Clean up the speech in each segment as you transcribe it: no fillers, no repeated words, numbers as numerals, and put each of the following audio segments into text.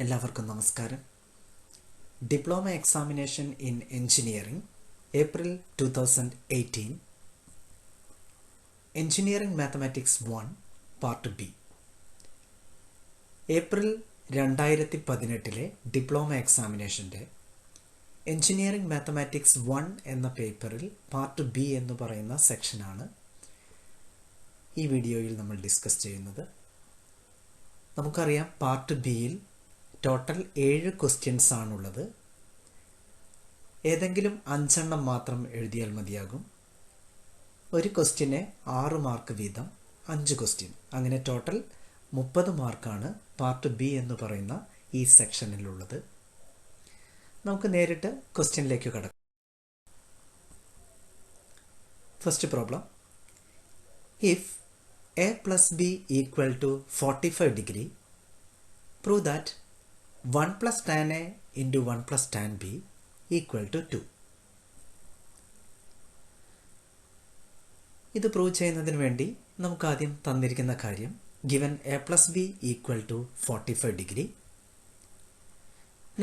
എല്ലാവർക്കും നമസ്കാരം. Diploma examination in engineering April 2018 engineering mathematics 1 part B. April 2018 diploma എക്സാമിനേഷൻ്റെ engineering mathematics 1 എന്ന പേപ്പറിൽ പാർട്ട് ബി എന്ന് പറയുന്ന സെക്ഷനാണ് ഈ വീഡിയോയിൽ നമ്മൾ ഡിസ്കസ് ചെയ്യുന്നത്. നമുക്കറിയാം, പാർട്ട് ബിയിൽ ടോട്ടൽ 7 ക്വസ്റ്റ്യൻസ് ആണുള്ളത്. ഏതെങ്കിലും 5 എണ്ണം മാത്രം എഴുതിയാൽ മതിയാകും. ഒരു ക്വസ്റ്റ്യന് 6 മാർക്ക് വീതം, 5 ക്വസ്റ്റ്യൻ, അങ്ങനെ ടോട്ടൽ 30 മാർക്കാണ് പാർട്ട് ബി എന്ന് പറയുന്ന ഈ സെക്ഷനിലുള്ളത്. നമുക്ക് നേരിട്ട് ക്വസ്റ്റ്യനിലേക്ക് കടക്കാം. First problem: if a plus b equal to 45 degree, prove that 1 plus tan a into 1 plus tan b equal to 2. ഇത് പ്രൂവ് ചെയ്യുന്നതിന് വേണ്ടി നമുക്ക് ആദ്യം തന്നിരിക്കുന്ന കാര്യം, given a plus b equal to 45 degree.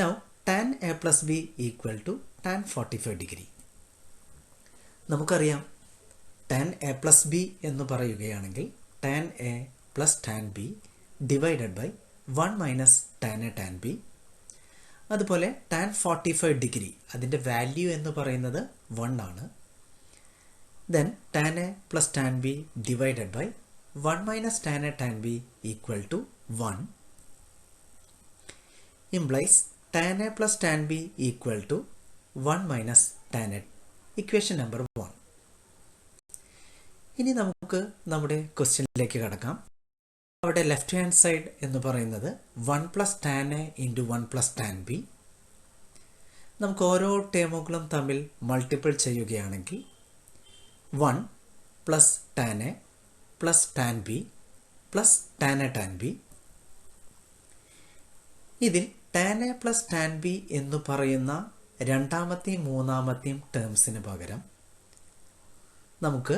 Now tan a plus b equal to tan 45 degree. നമുക്കറിയാം, tan a plus b എന്ന് പറയുകയാണെങ്കിൽ tan a plus tan b divided by 1 minus tan a tan b. അതുപോലെ tan 45 degree അതിൻ്റെ value എന്ന് പറയുന്നത് 1 ആണ്. Then tan a plus tan b divided by 1 minus tan a tan b equal to 1 implies tan a plus tan b equal to 1 minus tan a. Equation number 1. ഇനി നമുക്ക് നമ്മുടെ ക്വസ്റ്റ്യനിലേക്ക് കടക്കാം. അവിടെ ലെഫ്റ്റ് ഹാൻഡ് സൈഡ് എന്ന് പറയുന്നത് 1 plus tan A into 1 plus tan B. നമുക്ക് ഓരോ ടേമുകളും തമ്മിൽ മൾട്ടിപ്പിൾ ചെയ്യുകയാണെങ്കിൽ 1 plus tan A plus tan B plus tan A tan B. ഇതിൽ tan A plus tan B എന്ന് പറയുന്ന രണ്ടാമത്തെയും മൂന്നാമത്തെയും ടേംസിന് പകരം നമുക്ക്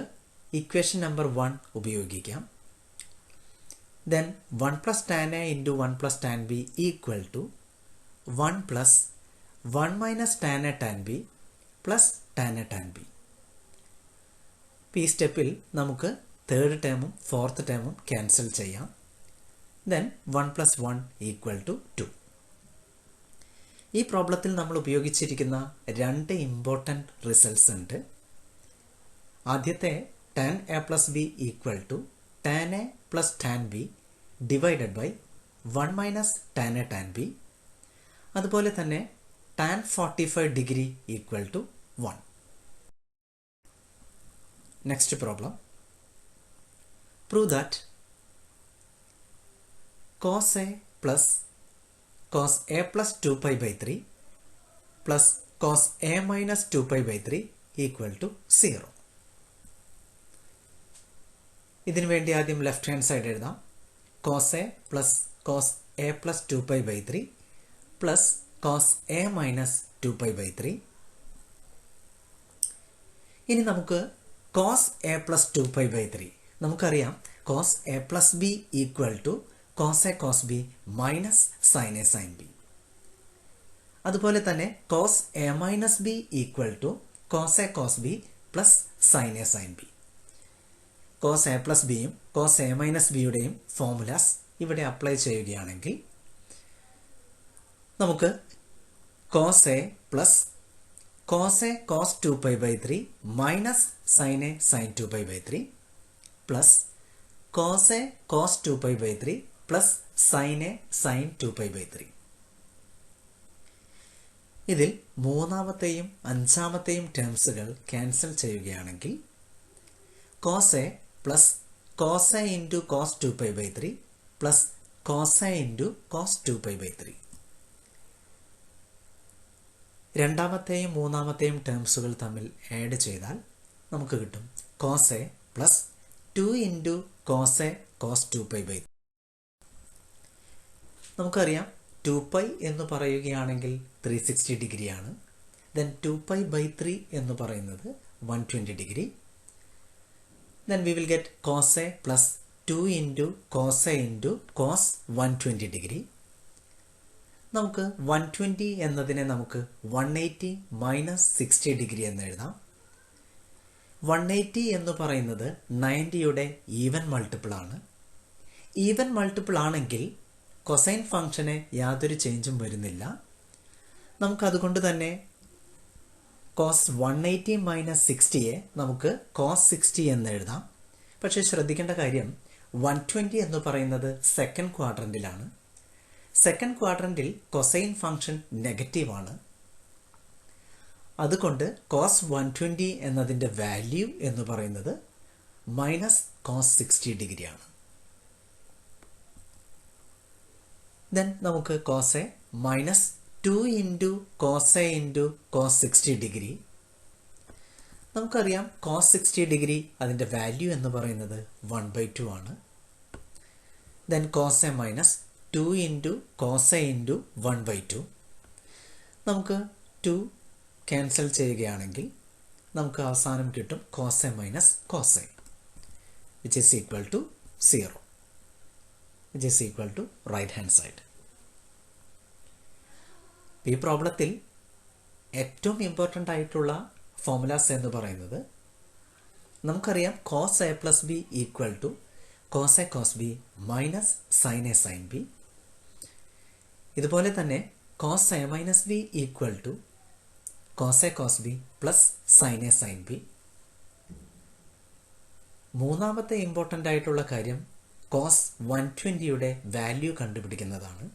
ഇക്വേഷൻ നമ്പർ 1 ഉപയോഗിക്കാം. Then 1 plus tan A into 1 plus tan b equal to 1 plus 1 minus tan A tan B plus tan A tan b. ഈ സ്റ്റെപ്പിൽ നമുക്ക് തേർഡ് ടേമും ഫോർത്ത് ടേമും ക്യാൻസൽ ചെയ്യാം. Then 1 plus 1 equal to 2. ഈ പ്രോബ്ലത്തിൽ നമ്മൾ ഉപയോഗിച്ചിരിക്കുന്ന 2 ഇമ്പോർട്ടൻറ്റ് റിസൾട്ട്സ് ഉണ്ട്. ആദ്യത്തെ tan a plus b equal to tan a plus tan b divided by 1 minus tan a tan b. അതുപോലെ തന്നെ tan 45 degree equal to 1. Next problem. Prove that cos a plus cos a plus 2 pi by 3 plus cos a minus 2 pi by 3 equal to 0. ഇതിനു വേണ്ടി ആദ്യം left hand side എഴുതാം. Cos A plus cos A plus 2 pi by 3 plus cos A minus 2 pi by 3. ഇനി നമുക്ക് cos A plus 2 pi by 3 നമുക്കറിയാം, cos A plus B equal to cos A cos B minus sine A sine b. അതുപോലെ തന്നെ cos A minus B equal to cos A cos B plus sine A sine b. Cos A plus ബിയും cos A minus ബിയുടെയും formulas ഇവിടെ apply ചെയ്യുകയാണെങ്കിൽ നമുക്ക് cos A plus cos A cos 2 pi by 3 minus sine A sine 2 pi by 3 plus cos A cos 2 pi by 3 plus sine A sine 2 pi by 3. ഇതിൽ മൂന്നാമത്തെയും അഞ്ചാമത്തെയും ടേംസുകൾ cancel ചെയ്യുകയാണെങ്കിൽ cos A plus cos a into cos 2 pi by 3 plus cos a into cos 2 pi by 3. രണ്ടാമത്തെയും മൂന്നാമത്തെയും ടേംസുകൾ തമ്മിൽ add ചെയ്താൽ നമുക്ക് കിട്ടും cos A plus 2 into cos A cos 2 pi by 3. നമുക്കറിയാം, 2 പൈ എന്ന് പറയുകയാണെങ്കിൽ 360 ഡിഗ്രിയാണ്. ദെൻ 2 പൈ ബൈ 3 എന്ന് പറയുന്നത് 120 degree. Then we will get cos A plus 2 into cos A into cos 120 degree. നമുക്ക് 120 എന്നതിനെ നമുക്ക് 180 മൈനസ് 60 ഡിഗ്രി എന്ന് എഴുതാം. 180 എന്ന് പറയുന്നത് 90യുടെ ഈവൻ മൾട്ടിപ്പിൾ ആണ്. ഈവൻ മൾട്ടിപ്പിൾ ആണെങ്കിൽ കൊസൈൻ ഫംഗ്ഷന് യാതൊരു ചേഞ്ചും വരുന്നില്ല. നമുക്കതുകൊണ്ട് തന്നെ കോസ് 180 മൈനസ് 60യെ നമുക്ക് കോസ് 60 എന്ന് എഴുതാം. പക്ഷേ ശ്രദ്ധിക്കേണ്ട കാര്യം 120 എന്ന് പറയുന്നത് സെക്കൻഡ് ക്വാഡ്രൻറ്റിലാണ്. സെക്കൻഡ് ക്വാഡ്രൻറ്റിൽ കൊസൈൻ ഫംഗ്ഷൻ നെഗറ്റീവാണ്. അതുകൊണ്ട് കോസ് 120 എന്നതിൻ്റെ വാല്യൂ എന്ന് പറയുന്നത് മൈനസ് കോസ് 60 ഡിഗ്രിയാണ്. ദെൻ നമുക്ക് cos A minus 2 into cos a into cos 60 degree. നമുക്കറിയാം കോസ് 60 ഡിഗ്രി അതിൻ്റെ വാല്യൂ എന്ന് പറയുന്നത് 1/2 ആണ്. Then cos A minus 2 into cos a into 1/2. നമുക്ക് 2 ക്യാൻസൽ ചെയ്യുകയാണെങ്കിൽ നമുക്ക് അവസാനം കിട്ടും cos A minus cos a which is equal to 0, which is equal to right hand side. ഈ പ്രോബ്ലത്തിൽ ഏറ്റവും ഇമ്പോർട്ടൻ്റ് ആയിട്ടുള്ള ഫോർമുലാസ് എന്ന് പറയുന്നത് നമുക്കറിയാം cos A plus B equal to cos A cos B minus sine A sine B. ഇതുപോലെ തന്നെ cos A minus B equal to cos A cos B plus sine A sine B. മൂന്നാമത്തെ important ആയിട്ടുള്ള കാര്യം cos 120യുടെ value കണ്ടുപിടിക്കുന്നതാണ്.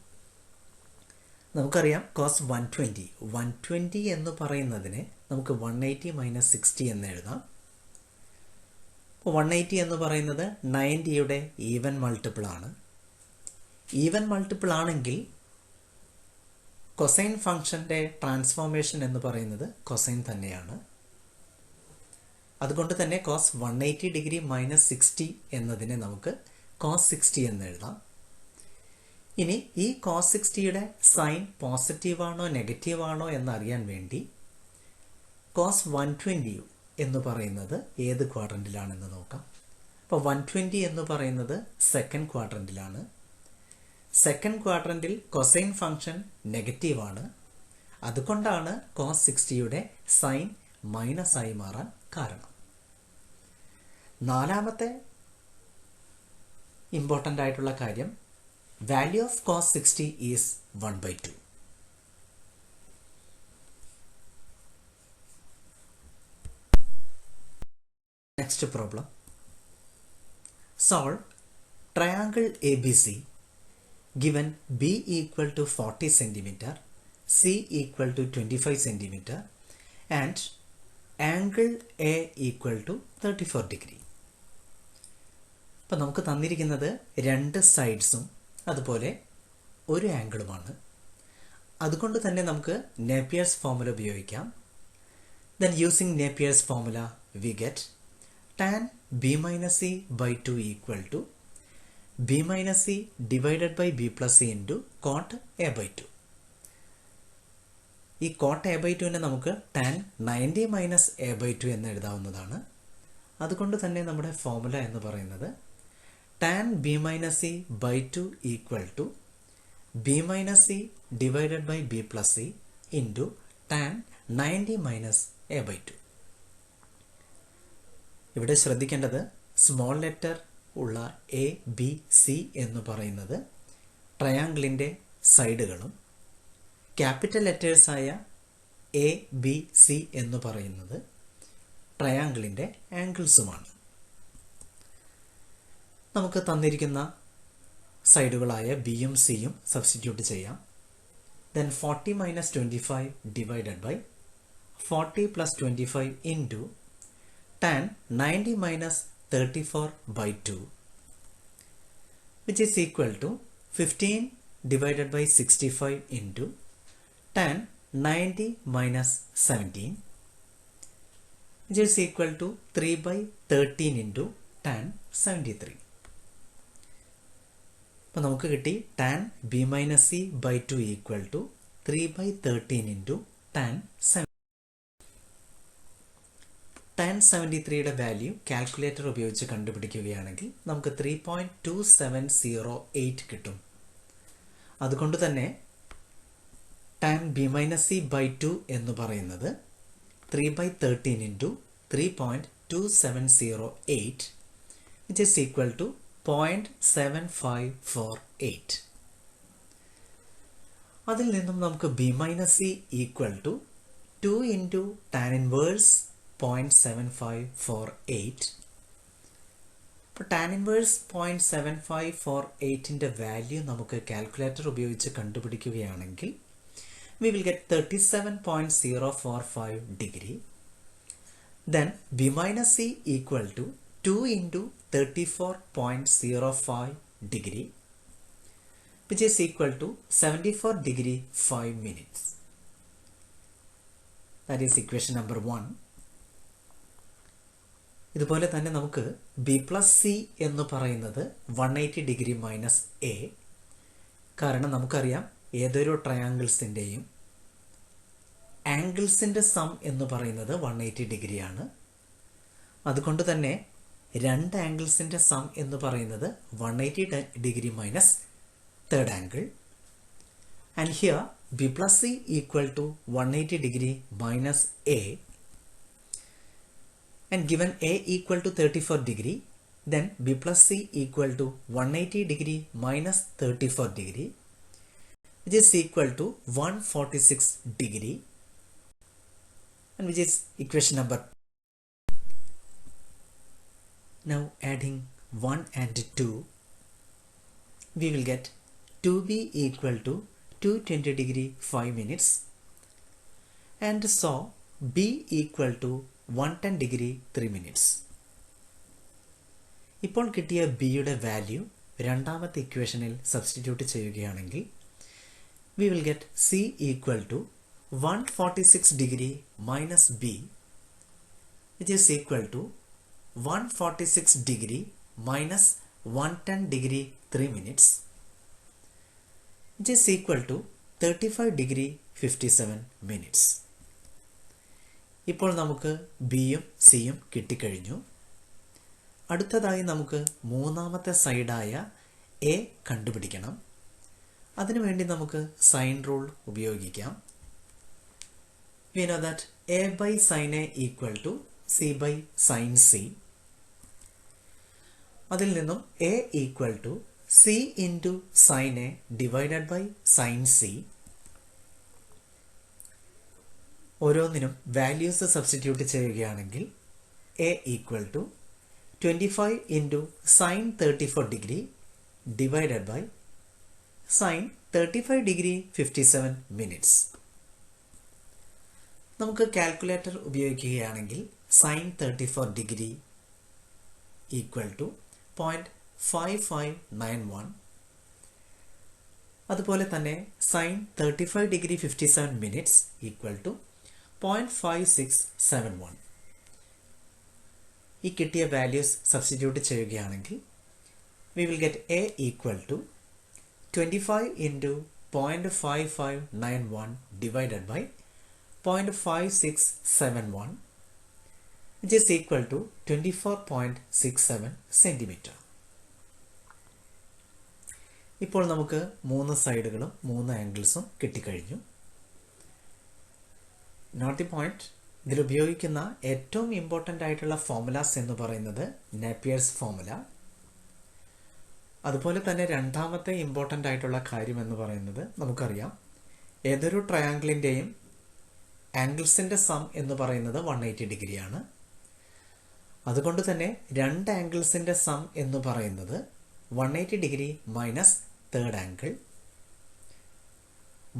നമുക്കറിയാം cos 120 എന്ന് പറയുന്നതിനെ നമുക്ക് 180 minus 60 എന്ന് എഴുതാം. അപ്പോൾ 180 എന്ന് പറയുന്നത് 90യുടെ ഈവൻ മൾട്ടിപ്പിൾ ആണ്. ഈവൻ മൾട്ടിപ്പിൾ ആണെങ്കിൽ കൊസൈൻ ഫംഗ്ഷൻ്റെ ട്രാൻസ്ഫോർമേഷൻ എന്ന് പറയുന്നത് കൊസൈൻ തന്നെയാണ്. അതുകൊണ്ട് തന്നെ കോസ് 180 ഡിഗ്രി മൈനസ് 60 എന്നതിനെ നമുക്ക് കോസ് 60 എന്ന് എഴുതാം. ഇനി ഈ കോസ് 60യുടെ സൈൻ പോസിറ്റീവാണോ നെഗറ്റീവാണോ എന്നറിയാൻ വേണ്ടി കോസ് 120 എന്ന് പറയുന്നത് ഏത് ക്വാഡ്രൻറ്റിലാണെന്ന് നോക്കാം. അപ്പോൾ 120 എന്ന് പറയുന്നത് സെക്കൻഡ് ക്വാഡ്രൻറ്റിലാണ്. സെക്കൻഡ് ക്വാഡ്രൻറ്റിൽ കൊസൈൻ ഫംഗ്ഷൻ നെഗറ്റീവാണ്. അതുകൊണ്ടാണ് കോസ് 60യുടെ സൈൻ മൈനസ് ആയി മാറാൻ കാരണം. നാലാമത്തെ ഇമ്പോർട്ടൻ്റ് ആയിട്ടുള്ള കാര്യം value of cos 60 is 1/2. Next problem. Solve triangle ABC given B equal to 40 cm, C equal to 25 cm and angle A equal to 34 degree. അപ്പോൾ നമുക്ക് തന്നിരിക്കുന്നത് രണ്ട് സൈഡ്സും അതുപോലെ ഒരു ആംഗിളുമാണ്. അതുകൊണ്ട് തന്നെ നമുക്ക് നേപ്പിയേഴ്സ് ഫോർമുല ഉപയോഗിക്കാം. Then using Napier's formula we get tan b minus c by 2 equal to b minus c divided by b plus c into cot a by 2. ഈ cot a by 2നെ നമുക്ക് tan 90 minus a by 2 എന്ന് എഴുതാവുന്നതാണ്. അതുകൊണ്ട് തന്നെ നമ്മുടെ formula എന്ന് പറയുന്നത് tan b minus c by 2 equal to b minus c divided by b plus c into tan 90 minus a by 2. ഇവിടെ ശ്രദ്ധിക്കേണ്ടത് സ്മോൾ ലെറ്റർ ഉള്ള എ ബി സി എന്ന് പറയുന്നത് ട്രയാങ്കിളിൻ്റെ സൈഡുകളും ക്യാപിറ്റൽ ലെറ്റേഴ്സായ എ ബി സി എന്ന് പറയുന്നത് ട്രയാങ്കിളിൻ്റെ ആംഗിൾസുമാണ്. നമുക്ക് തന്നിരിക്കുന്ന സൈഡുകളായ ബിയും സിയും സബ്സ്റ്റിറ്റ്യൂട്ട് ചെയ്യാം. Then 40 minus 25 divided by 40 plus 25 into tan 90 minus 34 by 2 which is equal to 15 divided by 65 into tan 90 minus 17 which is equal to 3 by 13 into tan 73. അപ്പോൾ നമുക്ക് കിട്ടി tan b minus c by 2 equal to 3 by 13 into tan 7. tan 73യുടെ value calculator ഉപയോഗിച്ച് കണ്ടുപിടിക്കുകയാണെങ്കിൽ നമുക്ക് 3.2708 കിട്ടും. അതുകൊണ്ട് തന്നെ tan B minus C by 2 എന്ന് പറയുന്നത് 3/13 into 3.2708 which is equal to 0.7548. അതിൽ നിന്നും നമുക്ക് B minus C equal to 2 into tan inverse 0.7548. അപ്പോൾ ടാൻ ഇൻവേഴ്സ് 0.7548ൻ്റെ വാല്യൂ നമുക്ക് കാൽക്കുലേറ്റർ ഉപയോഗിച്ച് കണ്ടുപിടിക്കുകയാണെങ്കിൽ we will get 37.045 degree. Then b minus c equal to 2 into 34.05 degree, which is equal to 74 degree 5 minutes. That is equation number 1. ഇതുപോലെ തന്നെ നമുക്ക് B plus C എന്ന് പറയുന്നത് 180 ഡിഗ്രി മൈനസ് എ. കാരണം നമുക്കറിയാം ഏതൊരു ട്രയാങ്കിൾസിൻ്റെയും ആംഗിൾസിൻ്റെ സം എന്ന് പറയുന്നത് 180 ഡിഗ്രിയാണ്. അതുകൊണ്ട് തന്നെ രണ്ട് ആംഗിൾസിൻ്റെ സം എന്ന് പറയുന്നത് 180 degree minus third angle. And here B plus C equal to 180 degree minus A. And given a equal to 34 degree, then b plus c equal to 180 degree minus 34 degree, which is equal to 146 degree, and which is equation number. Now adding 1 and 2, we will get 2b equal to 220 degree 5 minutes, and so b equal to 110 degree 3 minutes. ഇപ്പോൾ കിട്ടിയ ബിയുടെ value രണ്ടാമത്തെ ഇക്വേഷനിൽ substitute ചെയ്യുകയാണെങ്കിൽ we will get C equal to 146 degree minus B, which is equal to 146 degree minus 110 degree 3 minutes, which is equal to 35 degree 57 minutes. ഇപ്പോൾ നമുക്ക് ബിയും സിയും കിട്ടിക്കഴിഞ്ഞു. അടുത്തതായി നമുക്ക് മൂന്നാമത്തെ സൈഡായ എ കണ്ടുപിടിക്കണം. അതിനുവേണ്ടി നമുക്ക് സൈൻ റൂൾ ഉപയോഗിക്കാം. We know that a by sin a equal to c by sin c. അതിൽ നിന്നും a equal to c into sin a divided by sin c. ഓരോന്നിനും വാല്യൂസ് സബ്സ്റ്റിറ്റ്യൂട്ട് ചെയ്യുകയാണെങ്കിൽ A equal to 25 into sine 34 degree divided by sine 35 degree 57 minutes. നമുക്ക് calculator ഉപയോഗിക്കുകയാണെങ്കിൽ sine 34 degree equal to 0.5591, അതുപോലെ തന്നെ sine 35 degree 57 minutes equal to 0.5671. ഈ കിട്ടിയ values substitute ചെയ്യുകയാണെങ്കിൽ we will get A equal to 25 into 0.5591 divided by 0.5671, which is equal to 24.67 centimetre. ഇപ്പോൾ നമുക്ക് മൂന്ന് സൈഡുകളും മൂന്ന് ആംഗിൾസും കിട്ടിക്കഴിഞ്ഞു. നോട്ട് ദി പോയിന്റ്, ഇതിൽ ഉപയോഗിക്കുന്ന ഏറ്റവും ഇമ്പോർട്ടൻ്റ് ആയിട്ടുള്ള ഫോർമുലാസ് എന്ന് പറയുന്നത് നേപ്പിയേഴ്സ് ഫോർമുല. അതുപോലെ തന്നെ രണ്ടാമത്തെ ഇമ്പോർട്ടൻ്റ് ആയിട്ടുള്ള കാര്യം എന്ന് പറയുന്നത് നമുക്കറിയാം ഏതൊരു ട്രയാങ്കിളിൻ്റെയും ആംഗിൾസിൻ്റെ സം എന്ന് പറയുന്നത് 180 ഡിഗ്രിയാണ്. അതുകൊണ്ട് തന്നെ രണ്ട് ആംഗിൾസിൻ്റെ സം എന്ന് പറയുന്നത് 180 ഡിഗ്രി മൈനസ് തേർഡ് ആംഗിൾ.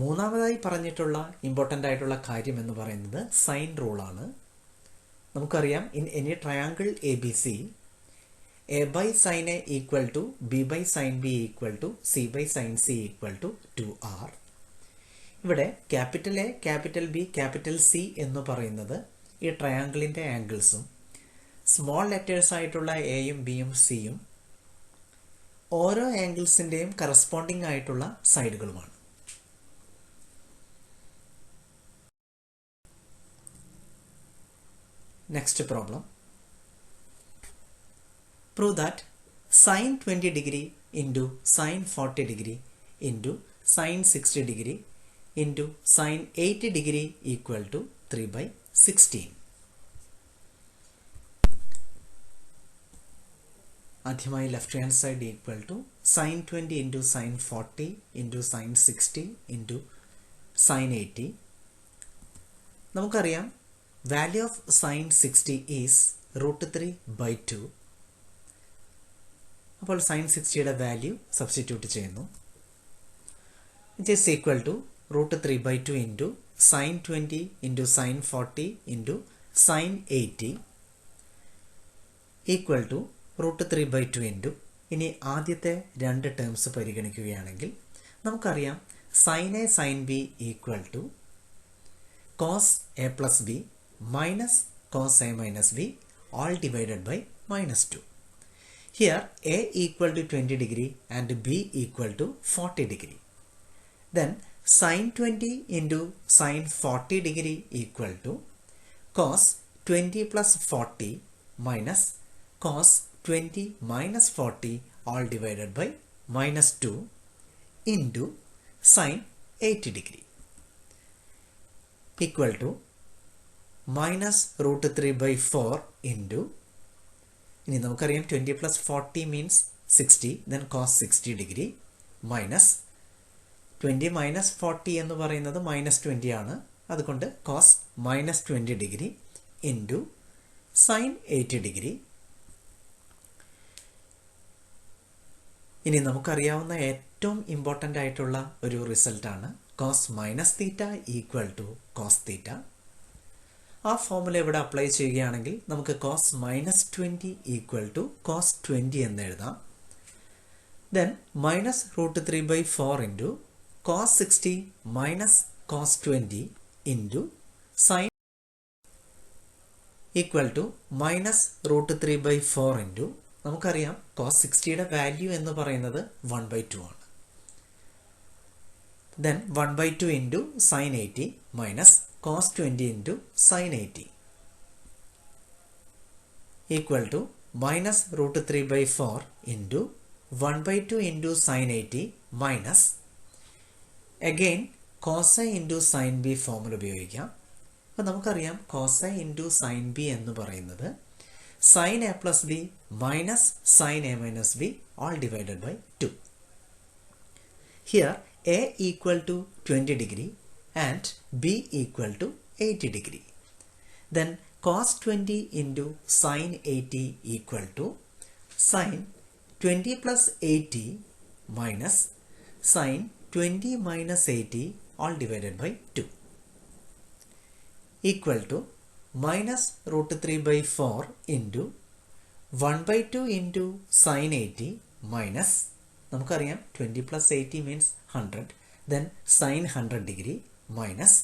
മൂന്നാമതായി പറഞ്ഞിട്ടുള്ള ഇമ്പോർട്ടൻ്റ് ആയിട്ടുള്ള കാര്യം എന്ന് പറയുന്നത് സൈൻ റൂളാണ്. നമുക്കറിയാം in any triangle A B C, A by sine A equal to B by sine B equal to C by sine C equal to 2r. ഇവിടെ capital A, capital B, capital C എന്ന് പറയുന്നത് ഈ ട്രയാങ്കിളിൻ്റെ ആംഗിൾസും small letters ആയിട്ടുള്ള എയും ബിയും സിയും ഓരോ ആംഗിൾസിൻ്റെയും corresponding ആയിട്ടുള്ള സൈഡുകളുമാണ്. Next problem. Prove that sin 20 degree into sin 40 degree into sin 60 degree into sine 80 degree equal to 3 by 16. ആദ്യമായി left hand side equal to sine 20 into sine 40 into sine 60 into sine 80. നമുക്കറിയാം value of sine 60 is √3/2. അപ്പോൾ sine 60യുടെ value substitute ചെയ്യുന്നു. It is equal to √3/2 into sine 20 into sine 40 into sine 80 equal to √3/2 into, ഇനി ആദ്യത്തെ രണ്ട് terms പരിഗണിക്കുകയാണെങ്കിൽ നമുക്കറിയാം sine A sine B equal to cos A plus B minus cos A minus B all divided by -2. Here a equal to 20 degree and b equal to 40 degree. Then sin 20 into sin 40 degree equal to cos 20 plus 40 minus cos 20 minus 40 all divided by -2 into sin 80 degree equal to minus √3/4 into, ഇനി നമുക്കറിയാം 20 plus 40 means 60, then cos 60 degree minus 20 minus 40 എന്ന് പറയുന്നത് -20 ആണ്, അതുകൊണ്ട് cos -20 degree into sin 80 degree. ഇനി നമുക്കറിയാവുന്ന ഏറ്റവും important ആയിട്ടുള്ള ഒരു റിസൾട്ടാണ് cos -θ ഈക്വൽ ടു cos θ. ആ ഫോർമുല ഇവിടെ അപ്ലൈ ചെയ്യുകയാണെങ്കിൽ നമുക്ക് cos -20 ഈക്വൽ ടു cos 20 എന്ന് എഴുതാം. Then minus √3/4 into cos 60 minus cos 20 into sine equal to minus √3/4 into, നമുക്കറിയാം cos 60യുടെ വാല്യൂ എന്ന് പറയുന്നത് 1/2 ആണ്. Then 1/2 into sine 80 minus cos 20 into sin 80 equal to minus √3/4 into 1/2 into sin 80 minus again cos A into sin B formula ഉപയോഗിക്കാം. അപ്പോൾ നമുക്കറിയാം cos A into sin B എന്ന് പറയുന്നത് sin A plus B minus sin A minus B all divided by 2. Here A equal to 20 degree and B equal to 80 degree. Then cos 20 into sin 80 equal to sin 20 plus 80 minus sin 20 minus 80 all divided by 2 equal to minus √3/4 into 1/2 into sin 80 minus, നമുക്കറിയാം 20 plus 80 means 100, then sin 100 degree minus,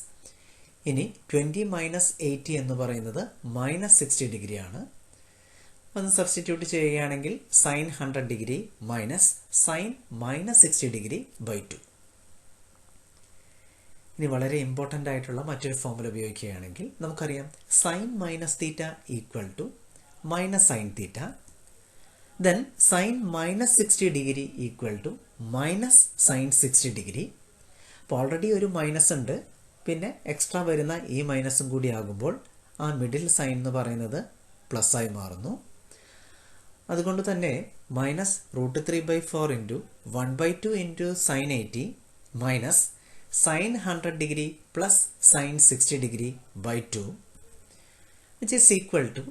ഇനി 20 minus 80 എന്ന് പറയുന്നത് -60 degree ആണ്. അത് substitute ചെയ്യുകയാണെങ്കിൽ sine 100 degree minus sine -60 degree by 2. ഇനി വളരെ important ആയിട്ടുള്ള മറ്റൊരു ഫോർമുല ഉപയോഗിക്കുകയാണെങ്കിൽ നമുക്കറിയാം sine -θ equal to minus sine θ. Then sine -60 degree equal to minus sine 60 degree. അപ്പോൾ ഓൾറെഡി ഒരു മൈനസ് ഉണ്ട്, പിന്നെ എക്സ്ട്രാ വരുന്ന ഈ മൈനസും കൂടി ആകുമ്പോൾ ആ മിഡിൽ സൈൻ എന്ന് പറയുന്നത് പ്ലസ് ആയി മാറുന്നു. അതുകൊണ്ട് തന്നെ minus √3/4 into 1/2 into sine 80 minus sine 100 degree plus sine 60 degree by 2 which is equal to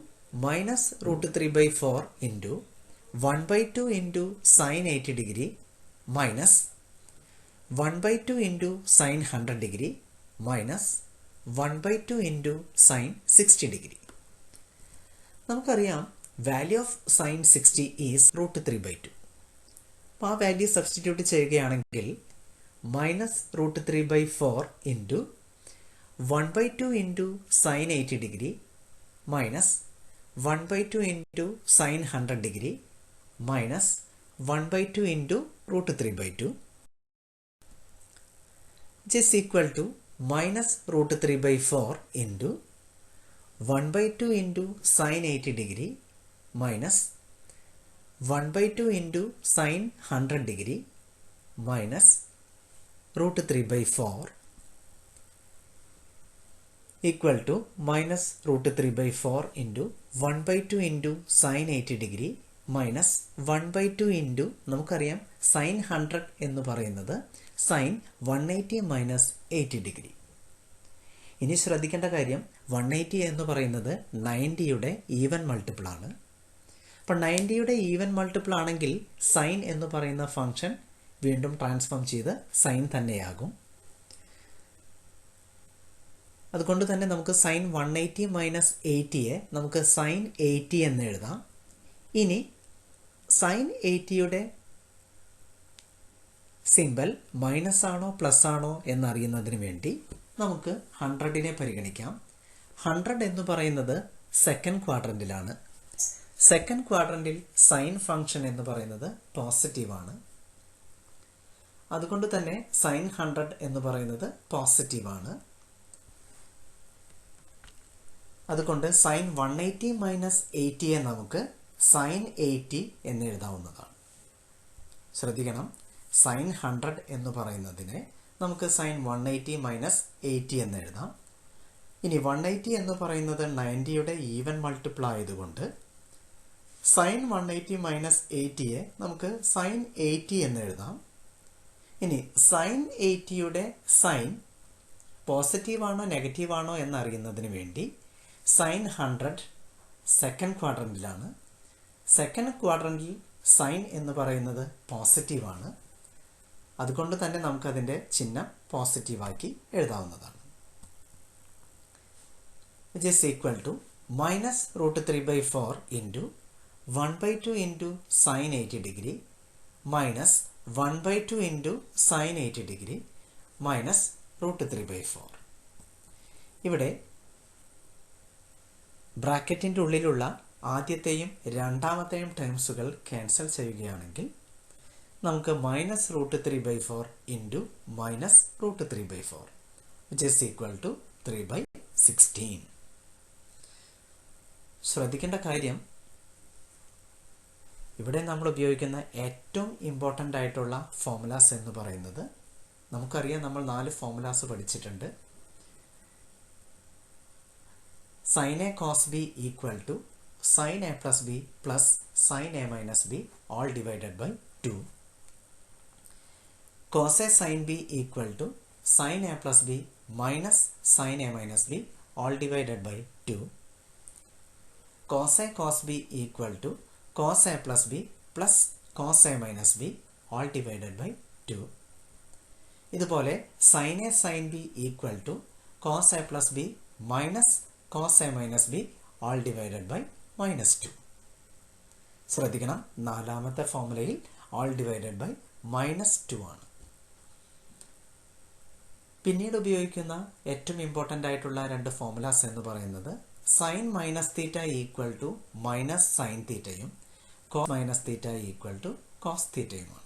minus √3/4 into 1/2 into sine 80 degree minus 1/2 into sin 100 degree minus 1/2 into sin 60 degree. നമുക്കറിയാം value of sine 60 is √3/2. അപ്പോൾ ആ value substitute ചെയ്യുകയാണെങ്കിൽ minus √3/4 into 1/2 into sine 80 degree minus 1/2 into sign 100 degree minus 1/2 into √3/2 which is equal to minus √3/4 into 1/2 into sin 80 degree minus 1/2 into sin 100 degree minus √3/4 equal to minus root 3/4 into 1/2 into sine 80 degree minus 1/2 into നമുക്കറിയാം sine 100 എന്ന് പറയുന്നത് sign 180 minus 80 degree. ഇനി ശ്രദ്ധിക്കേണ്ട കാര്യം 180 എന്ന് പറയുന്നത് 90യുടെ even multiple ആണ്. അപ്പോൾ 90യുടെ ഈവൻ മൾട്ടിപ്പിൾ ആണെങ്കിൽ സൈൻ എന്ന് പറയുന്ന ഫംഗ്ഷൻ വീണ്ടും ട്രാൻസ്ഫോം ചെയ്ത് സൈൻ തന്നെയാകും. അതുകൊണ്ട് തന്നെ നമുക്ക് സൈൻ 180 മൈനസ് 80യെ നമുക്ക് സൈൻ 80 എന്ന് എഴുതാം. ഇനി സൈൻ 80യുടെ സിമ്പൽ മൈനസ് ആണോ പ്ലസ് ആണോ എന്നറിയുന്നതിന് വേണ്ടി നമുക്ക് 100നെ പരിഗണിക്കാം. 100 എന്ന് പറയുന്നത് സെക്കൻഡ് ക്വാഡ്രൻറ്റിലാണ്. സെക്കൻഡ് ക്വാഡ്രൻറ്റിൽ സൈൻ ഫംഗ്ഷൻ എന്ന് പറയുന്നത് പോസിറ്റീവാണ്. അതുകൊണ്ട് തന്നെ സൈൻ 100 എന്ന് പറയുന്നത് പോസിറ്റീവാണ്. അതുകൊണ്ട് സൈൻ 180 മൈനസ് 80യെ നമുക്ക് സൈൻ 80 എന്ന് എഴുതാവുന്നതാണ്. ശ്രദ്ധിക്കണം, സൈൻ 100 എന്ന് പറയുന്നതിനെ നമുക്ക് സൈൻ 180 മൈനസ് 80 എന്ന് എഴുതാം. ഇനി 180 എന്ന് പറയുന്നത് 90യുടെ ഈവൻ മൾട്ടിപ്പിൾ ആയതുകൊണ്ട് സൈൻ 180 മൈനസ് 80യെ നമുക്ക് സൈൻ 80 എന്ന് എഴുതാം. ഇനി സൈൻ 80യുടെ സൈൻ പോസിറ്റീവാണോ നെഗറ്റീവാണോ എന്നറിയുന്നതിന് വേണ്ടി സൈൻ 100 സെക്കൻഡ് ക്വാഡ്രൻറ്റിലാണ്. സെക്കൻഡ് ക്വാഡ്രൻറ്റിൽ സൈൻ എന്ന് പറയുന്നത് പോസിറ്റീവാണ്. അതുകൊണ്ട് തന്നെ നമുക്കതിൻ്റെ ചിഹ്നം പോസിറ്റീവാക്കി എഴുതാവുന്നതാണ്. Which is equal to minus root 3/4 into 1/2 into sine 80 degree minus 1/2 into sine 80 degree minus root 3/4. ഇവിടെ ബ്രാക്കറ്റിൻ്റെ ഉള്ളിലുള്ള ആദ്യത്തെയും രണ്ടാമത്തെയും ടേംസുകൾ ക്യാൻസൽ ചെയ്യുകയാണെങ്കിൽ നമുക്ക് minus root 3/4 into minus root 3/4 which is equal to 3/16. ശ്രദ്ധിക്കേണ്ട കാര്യം, ഇവിടെ നമ്മൾ ഉപയോഗിക്കുന്ന ഏറ്റവും ഇമ്പോർട്ടൻ്റ് ആയിട്ടുള്ള ഫോർമുലാസ് എന്ന് പറയുന്നത്, നമുക്കറിയാം നമ്മൾ 4 ഫോർമുലാസ് പഠിച്ചിട്ടുണ്ട്. sin a cos b equal to sin a plus b plus sin a minus b all divided by 2. Cos a sin b equal to sin a plus b minus sin a minus b all divided by 2. Cos a cos b equal to cos a plus b plus cos a minus b all divided by 2. ഇതുപോലെ sin a sin b equal to cos a plus b minus cos a minus b all divided by minus 2. ശ്രദ്ധിക്കണം, നാലാമത്തെ ഫോർമുലയിൽ all divided by minus 2 ആണ്. പിന്നീട് ഉപയോഗിക്കുന്ന ഏറ്റവും important ആയിട്ടുള്ള 2 formulas എന്ന് പറയുന്നത് sine minus theta equal to minus sine തീറ്റയും cos minus theta equal to cos തീറ്റയുമാണ്.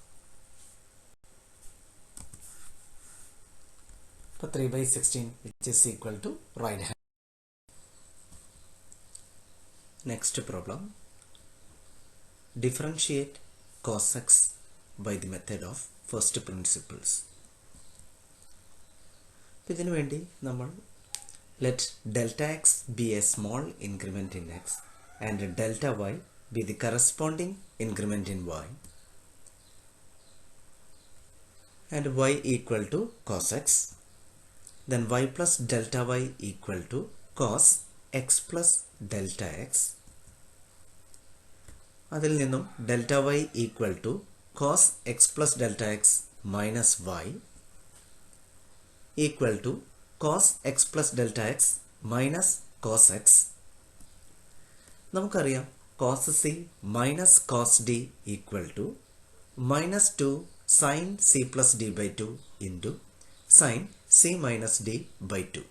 ഇപ്പോൾ 3/16 which is equal to right hand. Next problem, differentiate cos x by the method of first principles. ഇതിനു വേണ്ടി നമ്മൾ let delta x be a small increment in x and delta y be the corresponding increment in y and y equal to cos x, then y plus delta y equal to cos x plus delta x. അതിൽ നിന്നും delta Y equal to cos X plus delta X minus Y equal to cos X plus delta X minus cos X. നമുക്കറിയാം cos C minus cos D equal to minus 2 sine C plus D by 2 into sine C minus D by 2.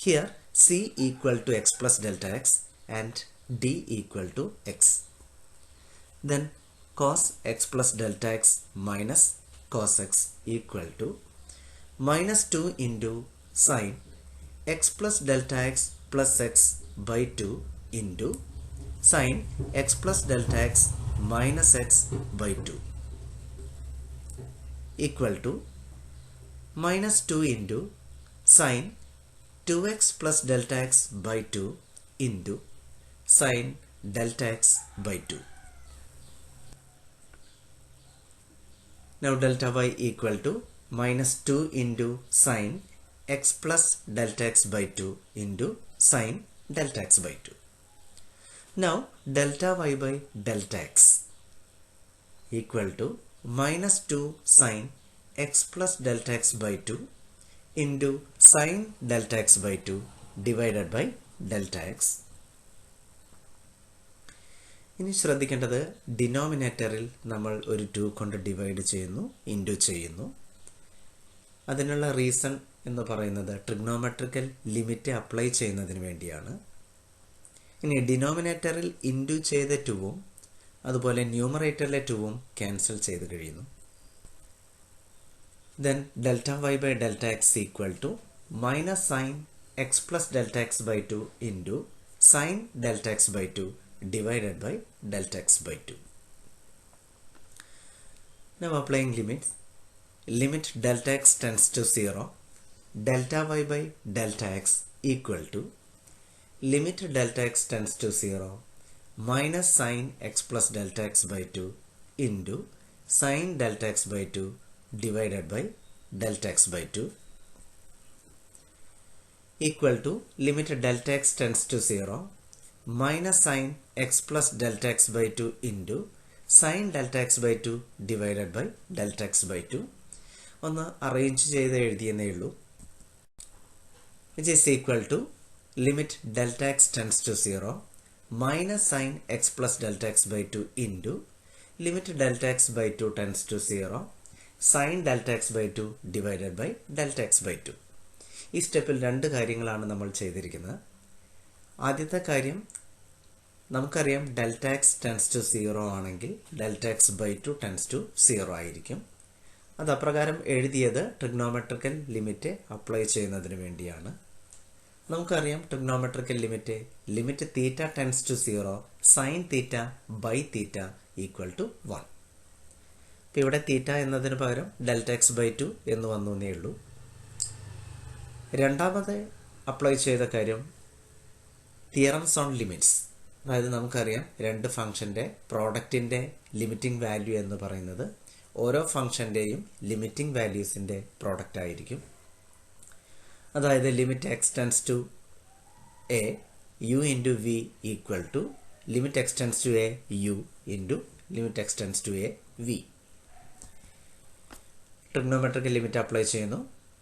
Here C equal to X plus delta X and D equal to X. Then cos x plus delta x minus cos x equal to minus 2 into sin x plus delta x plus x by 2 into sin x plus delta x minus x by 2 equal to minus 2 into sin 2x plus delta x by 2 into sin delta x by 2. Now delta y equal to minus 2 into sin x plus delta x by 2 into sin delta x by 2. Now delta y by delta x equal to minus 2 sin x plus delta x by 2 into sin delta x by 2 divided by delta x. ഇനി ശ്രദ്ധിക്കേണ്ടത് ഡിനോമിനേറ്ററിൽ നമ്മൾ ഒരു 2 കൊണ്ട് divide ചെയ്യുന്നു, into ചെയ്യുന്നു. അതിനുള്ള reason എന്ന് പറയുന്നത് ട്രിഗ്നോമെട്രിക്കൽ ലിമിറ്റ് അപ്ലൈ ചെയ്യുന്നതിന് വേണ്ടിയാണ്. ഇനി ഡിനോമിനേറ്ററിൽ ഇൻറ്റു ചെയ്ത 2ഉം അതുപോലെ ന്യൂമറേറ്ററിലെ 2ഉം ക്യാൻസൽ ചെയ്ത് കഴിയുന്നു. Then delta y by delta x equal to minus sin x plus delta x by 2 into sin delta x by 2 divided by delta x by 2. Now applying limits. Limit delta x tends to 0. Delta y by delta x equal to limit delta x tends to 0 minus sin x plus delta x by 2 into sin delta x by 2 divided by delta x by 2 equal to limit delta x tends to 0 minus sin x plus delta x by 2 into sin delta x by 2 divided by delta x by 2. ഒന്ന് arrange ചെയ്ത് എഴുതിയെന്നേ ഉള്ളൂ. which is equal to limit delta x tends to 0 minus sin x plus delta x by 2 into limit delta x by 2 tends to 0 sin delta x by 2 divided by delta x by 2. ഈ സ്റ്റെപ്പിൽ രണ്ട് കാര്യങ്ങളാണ് നമ്മൾ ചെയ്തിരിക്കുന്നത്. ആദ്യത്തെ കാര്യം, നമുക്കറിയാം delta X tends to 0 ആണെങ്കിൽ delta X by 2 tends to 0 ആയിരിക്കും. അത് അപ്രകാരം എഴുതിയത് ട്രിഗ്നോമെട്രിക്കൽ ലിമിറ്റ് അപ്ലൈ ചെയ്യുന്നതിന് വേണ്ടിയാണ്. നമുക്കറിയാം trigonometrical limit theta tends to 0 sine theta by theta equal to 1. ഇപ്പോൾ ഇവിടെ തീറ്റ എന്നതിന് പകരം ഡെൽറ്റ എക്സ് ബൈ 2 എന്ന് വന്നേ ഉള്ളൂ. രണ്ടാമത് അപ്ലൈ ചെയ്ത കാര്യം തിയറംസ് ഓൺ ലിമിറ്റ്സ്. അതായത് നമുക്കറിയാം രണ്ട് ഫംഗ്ഷൻ്റെ പ്രോഡക്റ്റിൻ്റെ ലിമിറ്റിംഗ് വാല്യൂ എന്ന് പറയുന്നത് ഓരോ ഫംഗ്ഷൻ്റെയും ലിമിറ്റിംഗ് വാല്യൂസിൻ്റെ പ്രോഡക്റ്റ് ആയിരിക്കും. അതായത് limit X tends to A U into V equal to limit X tends to A U into limit X tends to A V. Trigonometrical limit apply ചെയ്യുന്നു.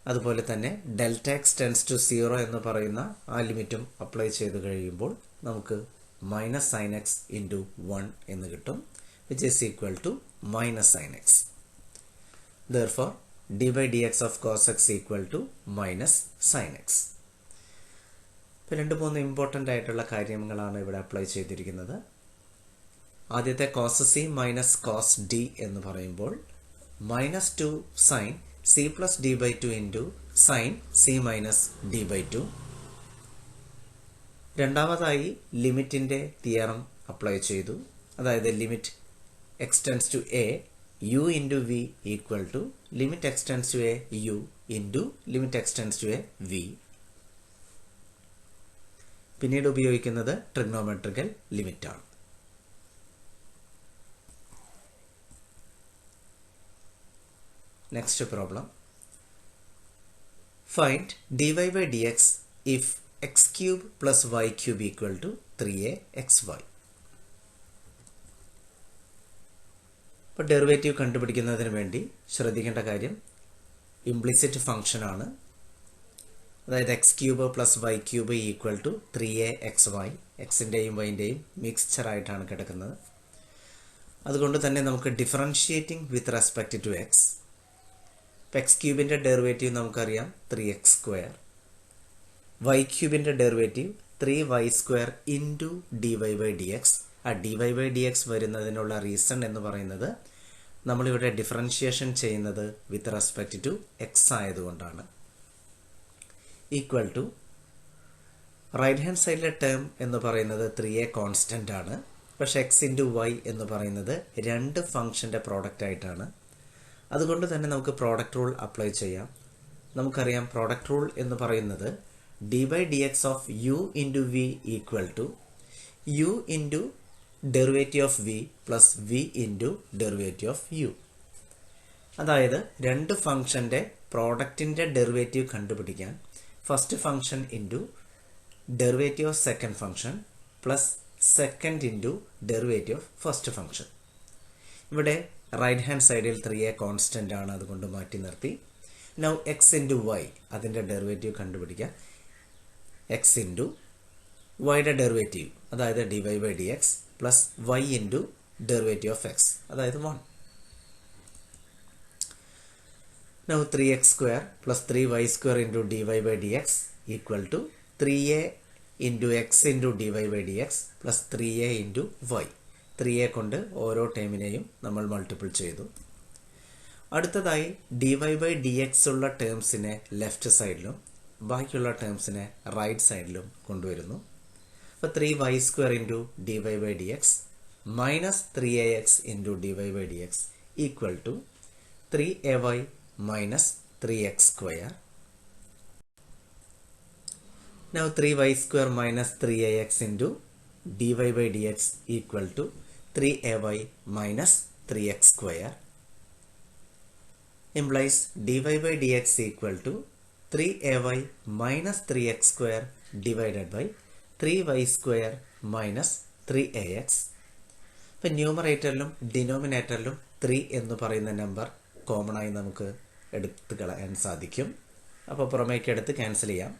അതുപോലെ തന്നെ ഡെൽറ്റ എക്സ് ടെൻസ് ടു 0 എന്ന് പറയുന്ന ആ ലിമിറ്റും apply ചെയ്ത് കഴിയുമ്പോൾ നമുക്ക് മൈനസ് സൈൻ എക്സ് ഇൻറ്റു 1 എന്ന് കിട്ടും, which is equal to minus sine X. Therefore D by D X of cos X equal to minus sine X. ഇപ്പോൾ 2-3 ഇമ്പോർട്ടൻ്റ് ആയിട്ടുള്ള കാര്യങ്ങളാണ് ഇവിടെ അപ്ലൈ ചെയ്തിരിക്കുന്നത്. ആദ്യത്തെ cos C minus cos D എന്ന് പറയുമ്പോൾ minus 2 sine C plus D by 2 into sine C minus D by 2. രണ്ടാമതായി ലിമിറ്റിൻ്റെ തിയറം അപ്ലൈ ചെയ്തു. അതായത് limit X tends to A U into V equal to limit X tends to A U into limit X tends to A V. പിന്നീട് ഉപയോഗിക്കുന്നത് trigonometrical ലിമിറ്റാണ്. Next problem. Find dy by dx if x cube plus y cube equal to 3axy. ഇപ്പോൾ derivative കണ്ടുപിടിക്കുന്നതിന് വേണ്ടി ശ്രദ്ധിക്കേണ്ട കാര്യം implicit function ആണ്. അതായത് X cube plus Y cube equal to 3axy. എക്സിൻ്റെയും വൈൻ്റെയും മിക്സ്ചറായിട്ടാണ് കിടക്കുന്നത്. അതുകൊണ്ട് തന്നെ നമുക്ക് differentiating with respect to X. ഇപ്പോൾ എക്സ് ക്യൂബിൻ്റെ ഡെറിവേറ്റീവ് നമുക്കറിയാം 3x². വൈ ക്യൂബിൻ്റെ derivative 3y² into D Y by D X. ആ D Y by D X വരുന്നതിനുള്ള റീസൺ എന്ന് പറയുന്നത് നമ്മളിവിടെ ഡിഫറൻഷിയേഷൻ ചെയ്യുന്നത് വിത്ത് റെസ്പെക്റ്റ് ടു എക്സ് ആയതുകൊണ്ടാണ്. ഈക്വൽ ടു റൈറ്റ് ഹാൻഡ് സൈഡിലെ ടേം എന്ന് പറയുന്നത് 3a കോൺസ്റ്റൻ്റ് ആണ്. പക്ഷേ എക്സ് ഇൻറ്റു വൈ എന്ന് പറയുന്നത് രണ്ട് ഫംഗ്ഷൻ്റെ പ്രോഡക്റ്റ് ആയിട്ടാണ്. അതുകൊണ്ട് തന്നെ നമുക്ക് പ്രോഡക്റ്റ് റൂൾ അപ്ലൈ ചെയ്യാം. നമുക്കറിയാം പ്രോഡക്റ്റ് റൂൾ എന്ന് പറയുന്നത് dy by dx of u into v equal to u into derivative of v plus v into derivative of u. അതായത് രണ്ട് ഫംഗ്ഷൻ്റെ പ്രോഡക്റ്റിൻ്റെ ഡെറിവേറ്റീവ് കണ്ടുപിടിക്കാൻ first function into derivative of second function plus second into derivative of first function. ഇവിടെ right hand സൈഡിൽ 3a constant ആണ്, അതുകൊണ്ട് മാറ്റി നിർത്തി. നൗ എക്സ് ഇൻറ്റു വൈ, അതിൻ്റെ ഡെറിവേറ്റീവ് കണ്ടുപിടിക്കാൻ എക്സ് ഇൻറ്റു വൈയുടെ ഡെറിവേറ്റീവ്, അതായത് D Y by D X plus Y into derivative of X, അതായത് 1. Now 3x square plus 3y square into dy by dx equal to 3a into x into dy by dx plus 3a into y. 3a കൊണ്ട് ഓരോ ടേമിനെയും നമ്മൾ multiple ചെയ്തു. അടുത്തതായി dy by dx ഉള്ള ടേംസിനെ left സൈഡിലും ബാക്കിയുള്ള ടേംസിനെ right സൈഡിലും കൊണ്ടുവരുന്നു. അപ്പോൾ 3y square into dy by dx minus 3ax into dy by dx equal to 3ay minus 3x square. Now 3y square minus 3ax into dy by dx equal to 3ay minus 3x square implies dy by dx equal to 3ay minus 3x square divided by 3y square minus 3ax. ഇപ്പം ന്യൂമറേറ്ററിലും ഡിനോമിനേറ്ററിലും 3 എന്ന് പറയുന്ന number common ആയി നമുക്ക് എടുത്ത് കളയാൻ സാധിക്കും. അപ്പോൾ പുറമേക്ക് എടുത്ത് ക്യാൻസൽ ചെയ്യാം.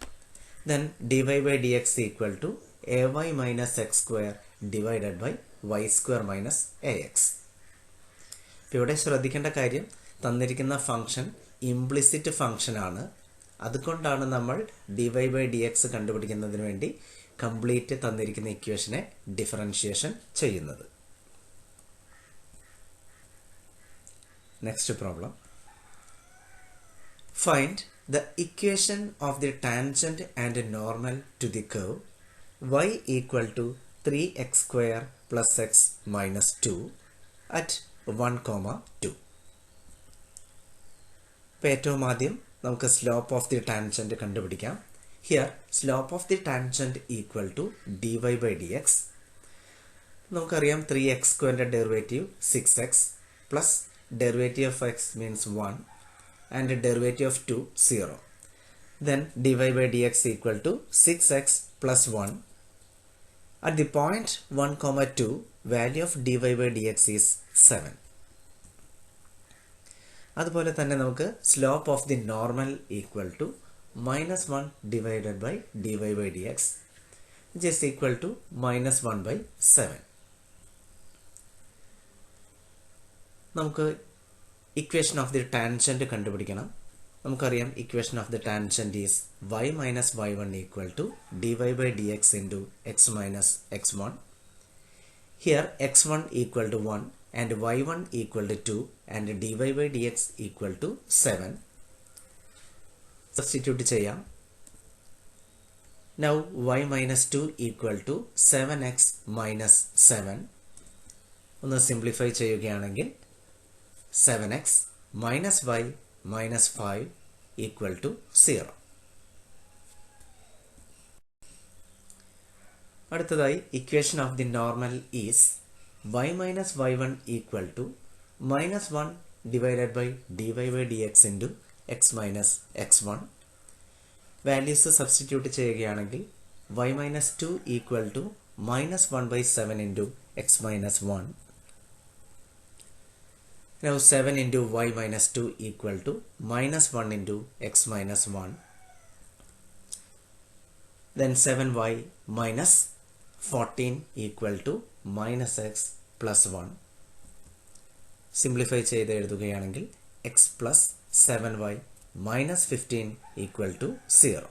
Then dy by dx equal to ay minus X square divided by Y square minus ax. ഇപ്പോൾ ഇവിടെ ശ്രദ്ധിക്കേണ്ട കാര്യം, തന്നിരിക്കുന്ന ഫംഗ്ഷൻ ഇംപ്ലിസിറ്റ് ഫംഗ്ഷനാണ്. അതുകൊണ്ടാണ് നമ്മൾ dy by dx കണ്ടുപിടിക്കുന്നതിന് വേണ്ടി കംപ്ലീറ്റ് തന്നിരിക്കുന്ന ഇക്വേഷനെ ഡിഫറൻഷിയേഷൻ ചെയ്യുന്നത്. Next problem. Find the equation of the tangent and normal to the curve y equal to 3x square plus x minus 2 at 1,2. ഇപ്പോൾ ഏറ്റവും ആദ്യം നമുക്ക് സ്ലോപ്പ് ഓഫ് ദി ടാൻജൻറ്റ് കണ്ടുപിടിക്കാം. Here slope of the tangent equal to dy by dx. നമുക്കറിയാം 3x സ്ക്വയറിൻ്റെ derivative 6x plus derivative of x means 1 and derivative of 2 0. Then dy by dx equal to 6x plus 1. At the point 1,2 value of dy by dx is 7. അതുപോലെ തന്നെ നമുക്ക് slope of the normal equal to -1 divided by dy by dx which is equal to -1 by 7. നമുക്ക് equation of the tangent കണ്ടുപിടിക്കണം. നമുക്കറിയാം equation of the tangent is y minus y1 equal to dy by dx into X minus x1. Here x1 equal to 1 and y1 equal to 2 and dy by dx equal to 7. Substitute ചെയ്യാം. Now y minus 2 equal to 7x minus 7. ഒന്ന് simplify ചെയ്യുകയാണെങ്കിൽ 7x minus y minus 5 equal to 0. അടുത്തതായി equation of the normal is y minus y1 equal to -1 divided by dy by dx into x minus x1. Values substitute ചെയ്യുകയാണെങ്കിൽ y minus 2 equal to -1 by 7 into x minus 1. Now 7 into y minus 2 equal to -1 into x minus 1. Then 7y minus 14 equal to minus x plus 1. Simplify ചെയ്ത് എഴുതുകയാണെങ്കിൽ x plus 7y minus 15 equal to 0.